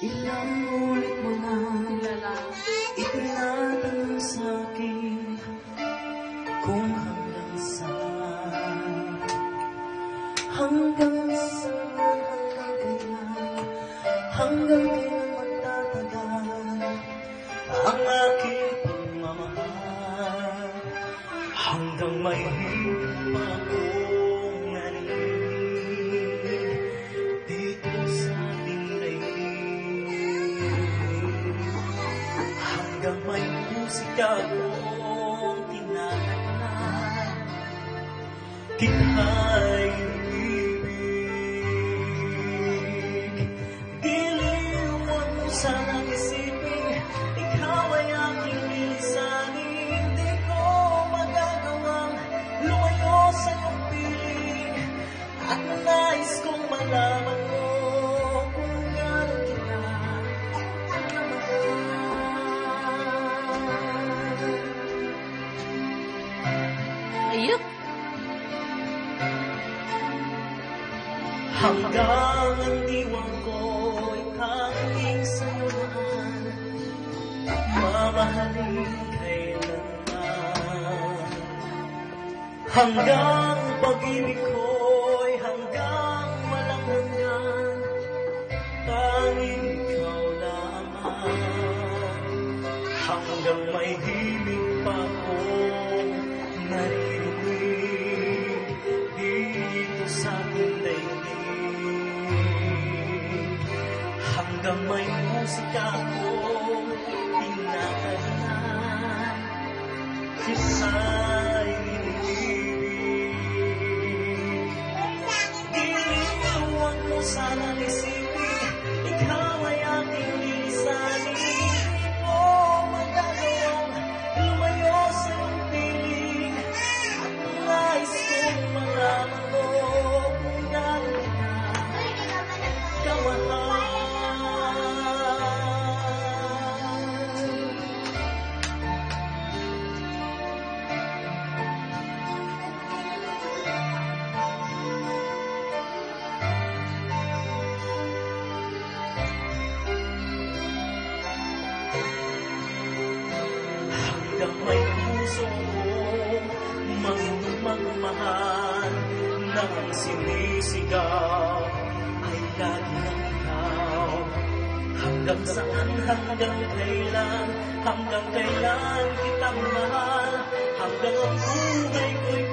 Ilang ulit mo lang itinatanong sa'kin kung hanggang saan, hanggang kailan magtatagal ang aking pagmamahal, hanggang may hiling pa akong narinig dito sa ating daigdig, hanggang may musika akong tinatagnan, kita'y sanang isipin, ikaw ay aking nilisanin. Di ko magagawang lumayo sa iyong piling, at nais kong malaman mo kung gaano kita kamahal. Ayok! Hanggang ang diwan ko'y hanging sa'yo naman, mamahalin kailanman. Hanggang pag-ibig ko'y hanggang walang hanggan, tanging ikaw lamang. Hanggang may hiling pa akong naririnig dito sa ating daigdig, hanggang may musika akong tinatagnan, kisa'y inibig. Giliwan mo sana isipin, ikaw ay aking nilisanin. Di ko magagawang lumayo sa iyong piling, at nais kong malaman mo kung gaano kita kamahal. Hanggang may puso mong magmahal, nang sinisigaw ay lagi ng ikaw. Hanggang saan, hanggang kailan kita mahal, hanggang ang buhay ko'y